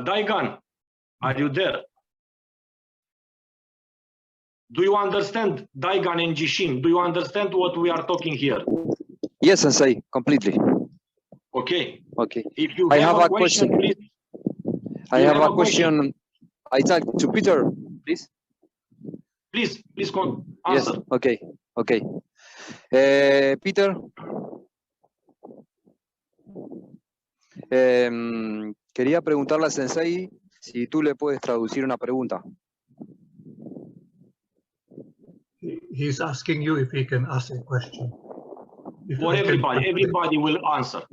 Daigan, are you there? Do you understand Daigan and Jishin? Do you understand what we are talking here? Yes, Sensei, completely. Okay. Okay. If you I have a question. please. I have a question. I talk to Peter, please. Please answer. Yes. Okay. Okay. Peter. Quería preguntarle a Sensei si tú le puedes traducir una pregunta. He's asking you if he can ask a question. For everybody will answer.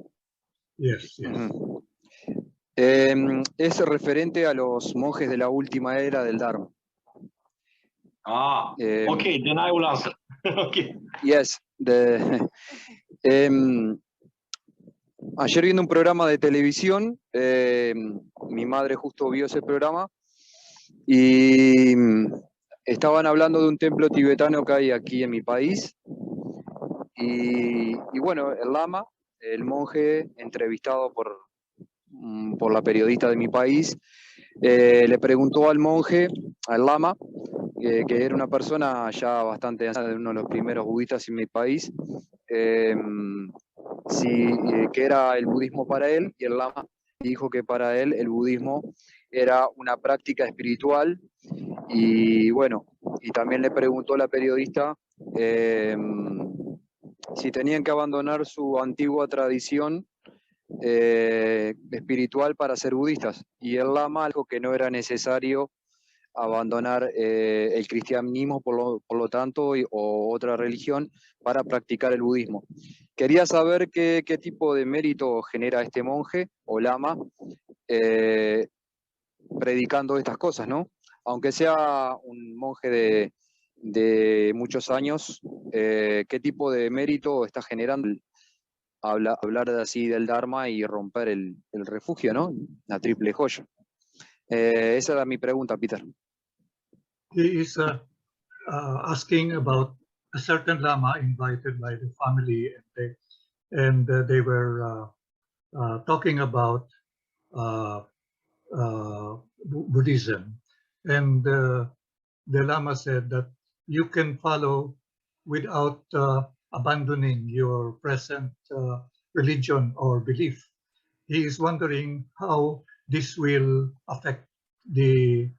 Yes, yes. Es referente a los monjes de la última era del Dharma. Okay, then I will answer. Okay. Yes. Ayer viendo un programa de televisión, mi madre justo vio ese programa y estaban hablando de un templo tibetano que hay aquí en mi país y bueno, el lama, el monje entrevistado por la periodista de mi país, le preguntó al monje, al lama, que era una persona ya bastante anciana, uno de los primeros budistas en mi país, que era el budismo para él, y el lama dijo que para él el budismo era una práctica espiritual. Y bueno, y también le preguntó a la periodista si tenían que abandonar su antigua tradición espiritual para ser budistas, y el lama dijo que no era necesario abandonar el cristianismo por lo tanto o otra religión para practicar el budismo. Quería saber qué tipo de mérito genera este monje o lama predicando estas cosas, ¿no? Aunque sea un monje de muchos años, ¿qué tipo de mérito está generando hablar así del Dharma y romper el refugio, ¿no? La triple joya. Esa era mi pregunta, Peter. He is asking about a certain lama invited by the family, and they were talking about Buddhism, and the lama said that you can follow without abandoning your present religion or belief. He is wondering how this will affect the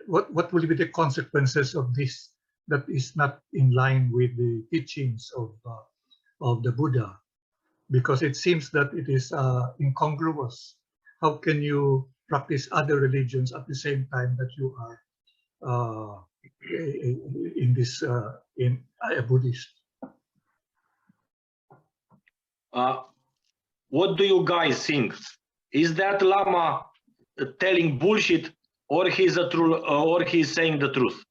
what will be the consequences of this that is not in line with the teachings of the Buddha, because it seems that it is incongruous. How can you practice other religions at the same time that you are in a Buddhist? What do you guys think? Is that Lama telling bullshit, or he's saying the truth?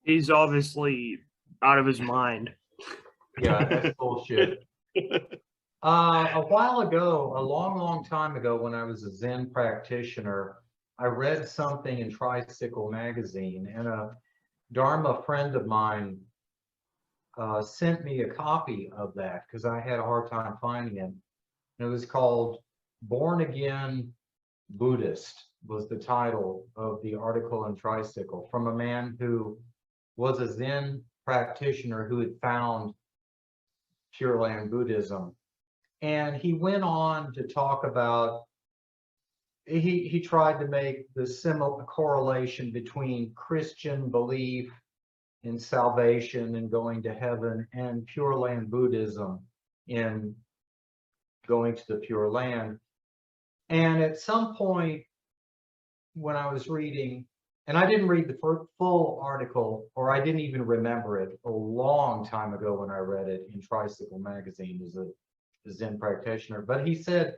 He's obviously out of his mind. Yeah, that's bullshit. A while ago, a long time ago, when I was a Zen practitioner, I read something in Tricycle magazine, and a Dharma friend of mine sent me a copy of that because I had a hard time finding it. And it was called Born Again Buddhist, was the title of the article in Tricycle, from a man who was a Zen practitioner who had found Pure Land Buddhism. And he went on to talk about, he tried to make the similar correlation between Christian belief in salvation and going to heaven and Pure Land Buddhism in going to the Pure Land. And at some point when I was reading, and I didn't read the full article, or I didn't even remember it, a long time ago when I read it in Tricycle magazine as a Zen practitioner, but he said,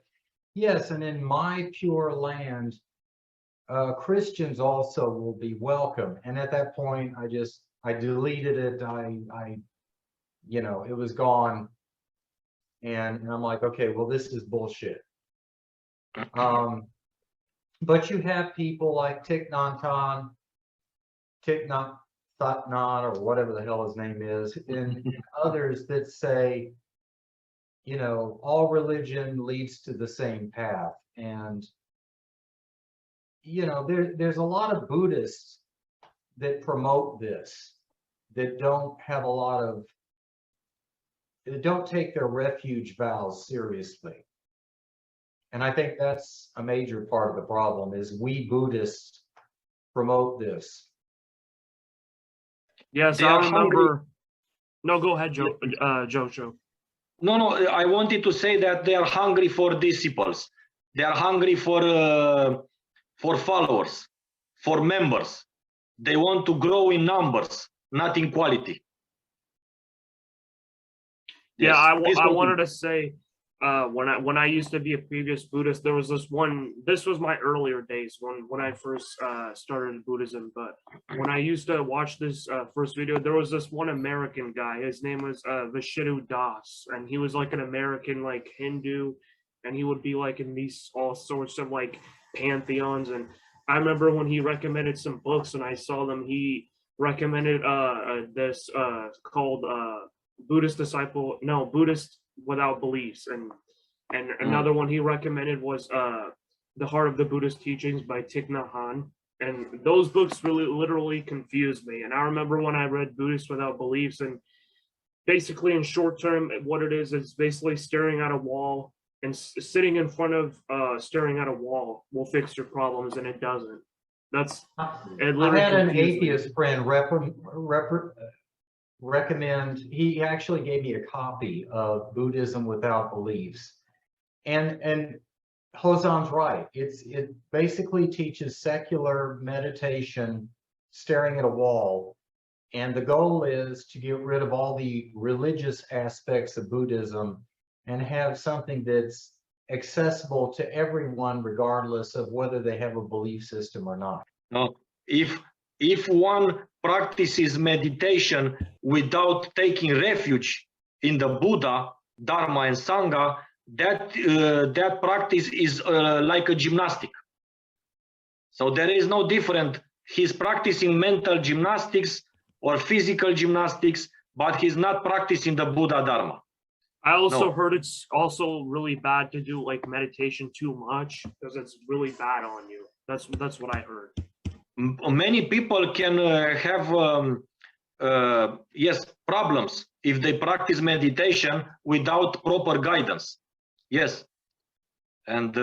yes, and in my Pure Land, Christians also will be welcome. And at that point, I deleted it. You know, it was gone. And I'm like, okay, well, this is bullshit. But you have people like Thich Nhat Hanh, or whatever the hell his name is, and others that say, you know, all religion leads to the same path. And you know, there's a lot of Buddhists that promote this, that don't have a lot of, that don't take their refuge vows seriously. And I think that's a major part of the problem, is we Buddhists promote this. Yes, They I are remember. No, go ahead, Jojo. No, I wanted to say that they are hungry for disciples. They are hungry for followers, for members. They want to grow in numbers, not in quality. Yeah, Yes, I wanted to say, when I used to be a previous Buddhist, there was this one. This was my earlier days when I first started Buddhism. But when I used to watch this first video, there was this one American guy. His name was Vishidu Das, and he was like an American like Hindu, and he would be like in these all sorts of like pantheons. And I remember when he recommended some books, and I saw them. He recommended this called Buddhist Without Beliefs, and another one he recommended was The Heart of the Buddhist Teachings by Thich Nhat Hanh. And those books really literally confused me. And I remember when I read Buddhist Without Beliefs, and basically in short term, what it is basically staring at a wall, and sitting in front of staring at a wall will fix your problems, and it doesn't. That's it. I had an atheist friend recommend, he actually gave me a copy of Buddhism Without Beliefs, and Hozan's right. It basically teaches secular meditation, staring at a wall, and the goal is to get rid of all the religious aspects of Buddhism and have something that's accessible to everyone, regardless of whether they have a belief system or not. No, if one practices meditation without taking refuge in the Buddha, Dharma, and Sangha, that practice is like a gymnastic. So there is no different. He's practicing mental gymnastics or physical gymnastics, but he's not practicing the Buddha Dharma. I also heard it's also really bad to do like meditation too much, because it's really bad on you. That's what I heard. Many people can have problems if they practice meditation without proper guidance. Yes, and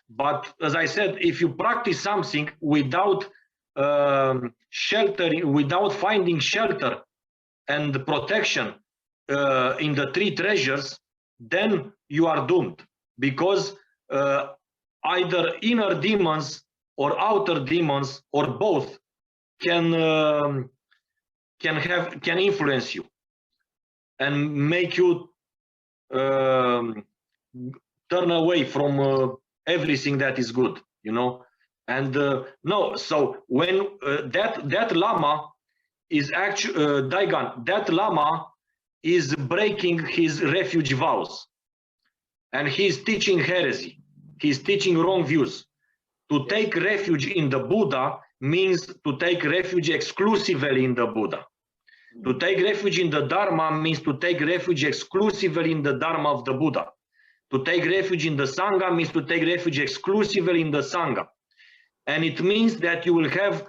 but as I said, if you practice something without sheltering, without finding shelter and protection in the three treasures, then you are doomed, because either inner demons or outer demons or both can influence you and make you turn away from everything that is good, you know. And no, so when that Lama is actually Daigan, that Lama is breaking his refuge vows, and he's teaching heresy. He's teaching wrong views. To take refuge in the Buddha means to take refuge exclusively in the Buddha. To take refuge in the Dharma means to take refuge exclusively in the Dharma of the Buddha. To take refuge in the Sangha means to take refuge exclusively in the Sangha. And it means that you will have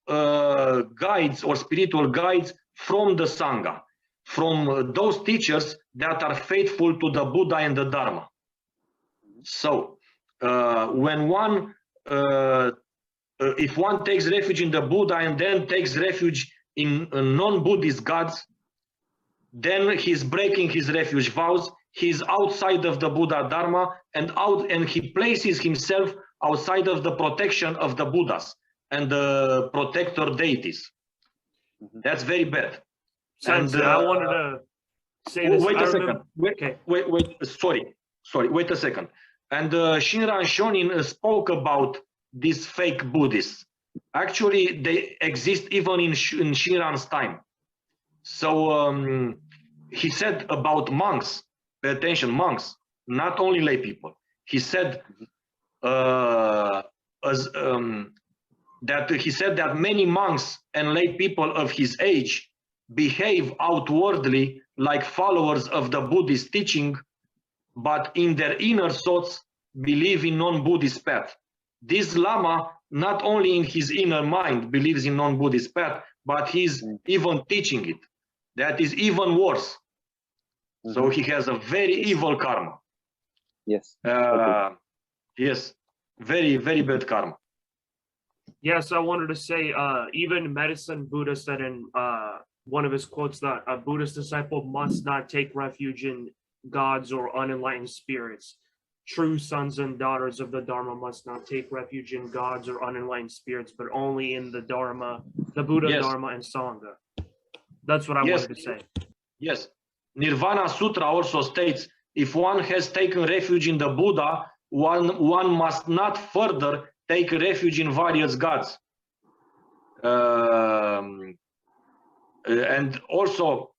guides or spiritual guides from the Sangha, from those teachers that are faithful to the Buddha and the Dharma. So when one if one takes refuge in the Buddha and then takes refuge in non-Buddhist gods, then he's breaking his refuge vows. He's outside of the Buddha Dharma, and he places himself outside of the protection of the Buddhas and the protector deities. That's very bad. And I wanted to say this. Wait a second. Wait a second. And Shinran Shonin spoke about these fake Buddhists. Actually, they exist even in Shinran's time. So he said about monks, pay attention, monks, not only lay people. He said that many monks and lay people of his age behave outwardly like followers of the Buddhist teaching, but in their inner thoughts believe in non-Buddhist path. this Lama, not only in his inner mind, believes in non-Buddhist path, but he's even teaching it. That is even worse. So he has a very evil karma. Yes. Yes, very, very bad karma. Yes, I wanted to say, even Medicine Buddha said in one of his quotes that a Buddhist disciple must not take refuge in gods or unenlightened spirits. True sons and daughters of the Dharma must not take refuge in gods or unenlightened spirits, but only in the Dharma, the Buddha, Yes. Dharma, and Sangha. That's what I Yes. wanted to say. Yes. Nirvana Sutra also states, if one has taken refuge in the Buddha, one must not further take refuge in various gods. And also,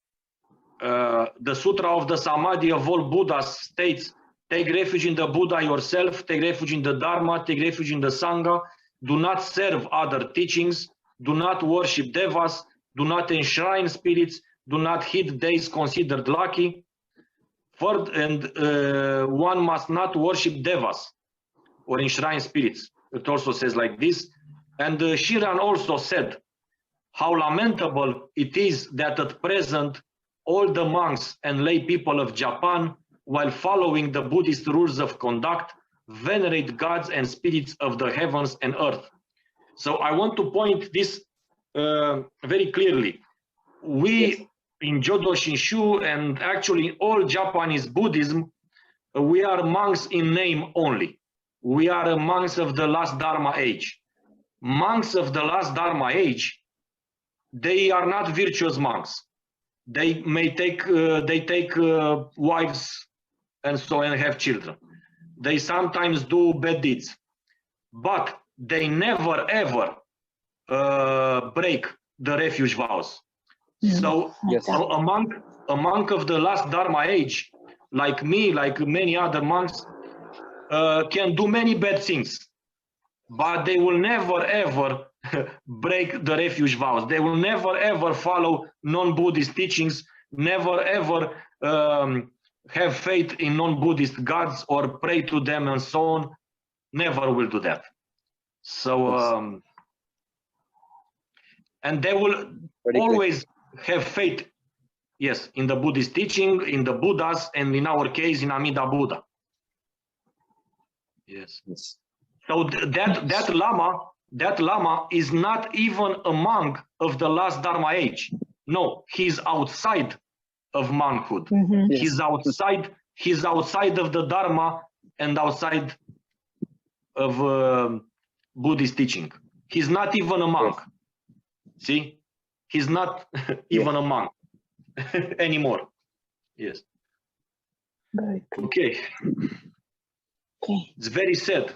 the Sutra of the Samadhi of all Buddhas states, take refuge in the Buddha yourself, take refuge in the Dharma, take refuge in the Sangha, do not serve other teachings, do not worship devas, do not enshrine spirits, do not hit days considered lucky. Third, and one must not worship devas or enshrine spirits. It also says like this. And Shiran also said, how lamentable it is that at present all the monks and lay people of Japan, while following the Buddhist rules of conduct, venerate gods and spirits of the heavens and earth. So I want to point this very clearly. We in Jodo Shinshu and actually in all Japanese Buddhism, we are monks in name only. We are monks of the last Dharma age. Monks of the last Dharma age, they are not virtuous monks. They may take wives and so and have children. They sometimes do bad deeds, but they never ever break the refuge vows. So Yes. a monk of the last Dharma age, like me, like many other monks, can do many bad things, but they will never ever break the refuge vows. They will never ever follow non-Buddhist teachings, never ever have faith in non-Buddhist gods or pray to them and so on. Never will do that. So, and they will always have faith, yes, in the Buddhist teaching, in the Buddhas, and in our case, in Amida Buddha. Yes. Yes. So that Lama is not even a monk of the last Dharma age. No, he's outside of monkhood. Yes. He's outside of the Dharma and outside of Buddhist teaching. He's not even a monk. See, he's not even a monk anymore. Yes. Very good. Okay. Okay. It's very sad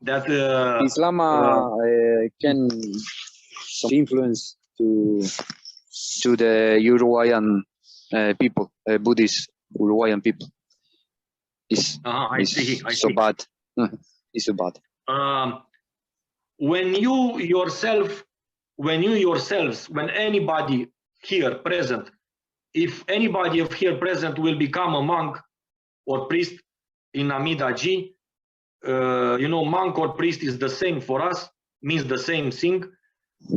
that Islam can some influence to the Uruguayan people, Buddhist Uruguayan people. I see. So bad. It's so bad. When anybody here present, if anybody of here present will become a monk or priest in Amidaji, monk or priest is the same for us, means the same thing.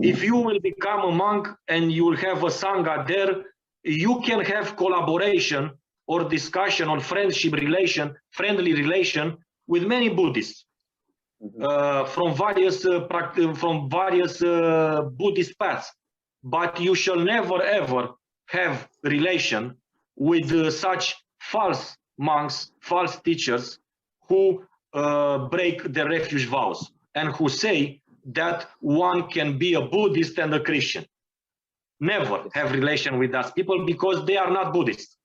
If you will become a monk and you will have a sangha there, you can have collaboration or discussion or friendly relation with many Buddhists from various Buddhist paths. But you shall never ever have relation with such false monks, false teachers who break the refuge vows and who say that one can be a Buddhist and a Christian. Never have relation with those people because they are not Buddhists.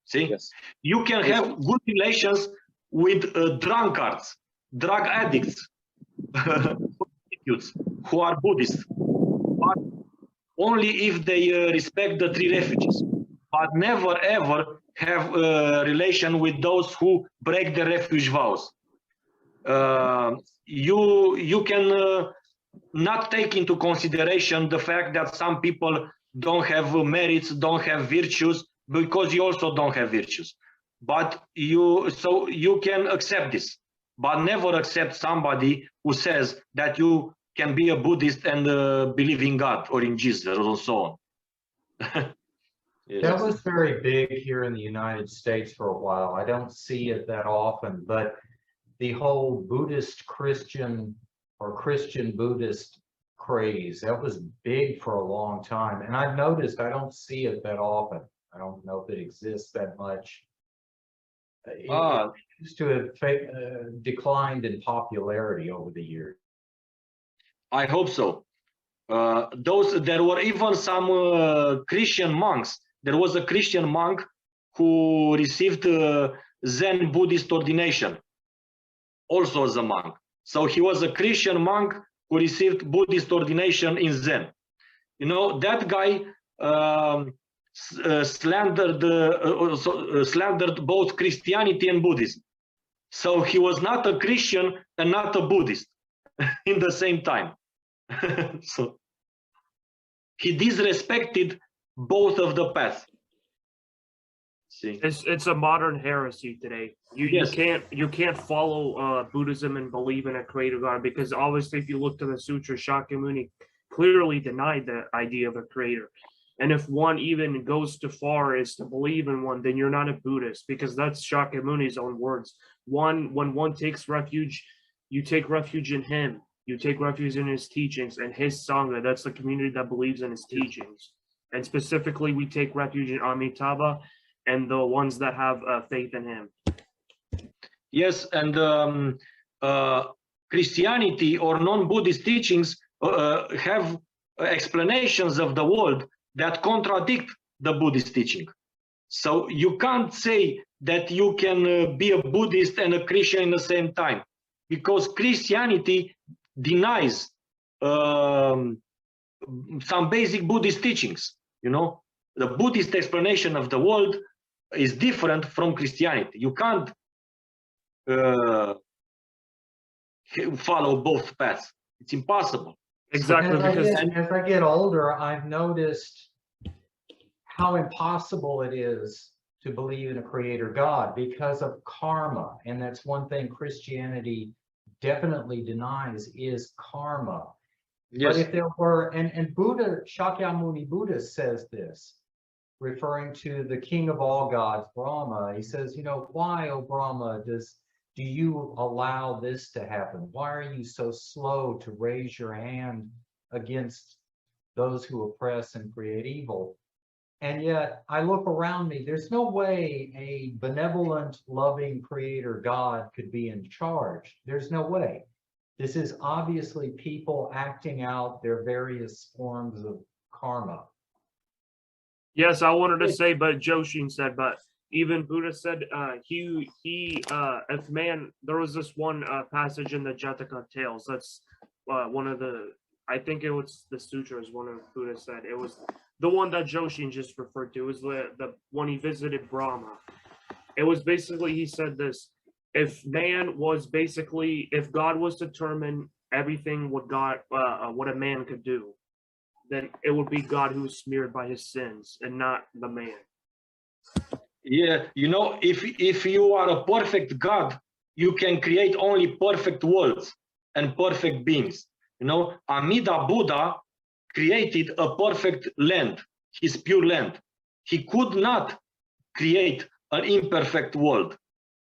See, Yes. you can have good relations with drunkards, drug addicts, prostitutes who are Buddhists, but only if they respect the three refuges. But never ever have a relation with those who break the refuge vows. You can not take into consideration the fact that some people don't have merits, don't have virtues, because you also don't have virtues. But you can accept this. but never accept somebody who says that you can be a Buddhist and believe in God or in Jesus or so on. Yes. That was very big here in the United States for a while. I don't see it that often, but the whole Buddhist Christian or Christian Buddhist craze, that was big for a long time. And I've noticed I don't see it that often. I don't know if it exists that much. It used to have declined in popularity over the years. I hope so. There were even some Christian monks. There was a Christian monk who received Zen Buddhist ordination, also as a monk. So he was a Christian monk who received Buddhist ordination in Zen. You know, that guy slandered both Christianity and Buddhism. So he was not a Christian and not a Buddhist in the same time. So he disrespected both of the paths. See, it's a modern heresy today. You can't follow Buddhism and believe in a creator God, because obviously if you look to the sutra, Shakyamuni clearly denied the idea of a creator. And if one even goes too far as to believe in one, then you're not a Buddhist, because that's Shakyamuni's own words. When one takes refuge, you take refuge in him. You take refuge in his teachings and his Sangha. That's the community that believes in his teachings. And specifically, we take refuge in Amitabha and the ones that have faith in him. yes, and Christianity or non-Buddhist teachings have explanations of the world that contradict the Buddhist teaching. So you can't say that you can be a Buddhist and a Christian in the same time, because Christianity denies some basic Buddhist teachings. You know, the Buddhist explanation of the world is different from Christianity. You can't follow both paths. It's impossible. Exactly. As I get older, I've noticed how impossible it is to believe in a creator God because of karma. And that's one thing Christianity definitely denies, is karma. Yes. But if there were, and Buddha, Shakyamuni Buddha says this, referring to the king of all gods, Brahma. He says, you know, why, O Brahma, do you allow this to happen? Why are you so slow to raise your hand against those who oppress and create evil? And yet I look around me, there's no way a benevolent, loving creator God could be in charge. There's no way. This is obviously people acting out their various forms of karma. Yes, I wanted to say, but Joshin said, but even Buddha said, if man, there was this one passage in the Jataka Tales. That's one of the, I think it was the sutras, one of Buddha said. It was the one that Joshin just referred to. It was the one he visited Brahma. It was basically, he said this, if man was basically, if God was to determine everything what a man could do, then it would be God who was smeared by his sins and not the man. Yeah, you know, if you are a perfect God, you can create only perfect worlds and perfect beings. You know, Amida Buddha created a perfect land, his pure land. He could not create an imperfect world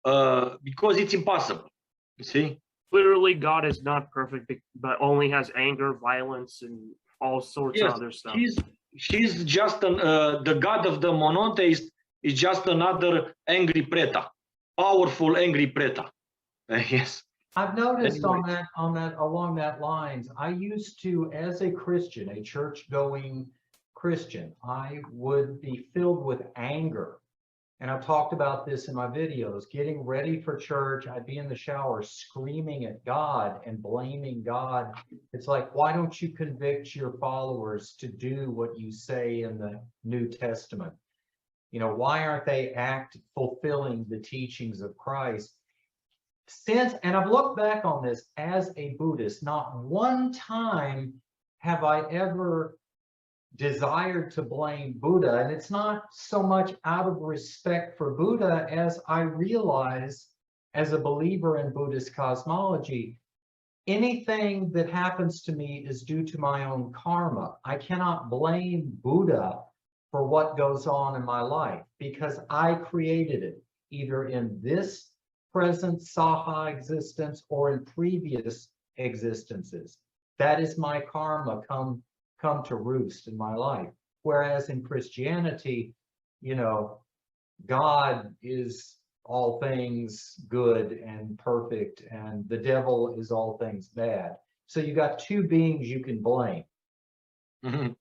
because it's impossible. You see? Clearly, God is not perfect, but only has anger, violence, and all sorts of other stuff. She's just the God of the monoteist is just another angry preta, powerful angry preta. Yes. I've noticed Anyway. along that lines, I used to, as a Christian, a church-going Christian, I would be filled with anger. And I've talked about this in my videos, getting ready for church. I'd be in the shower screaming at God and blaming God. It's like, why don't you convict your followers to do what you say in the New Testament? You know, why aren't they fulfilling the teachings of Christ? And I've looked back on this as a Buddhist, not one time have I ever desired to blame Buddha. And it's not so much out of respect for Buddha as I realize as a believer in Buddhist cosmology, anything that happens to me is due to my own karma. I cannot blame Buddha for what goes on in my life because I created it, either in this present Saha existence or in previous existences. That is my karma come to roost in my life. Whereas in Christianity, you know, God is all things good and perfect, and the devil is all things bad. So you got two beings you can blame. Mhm.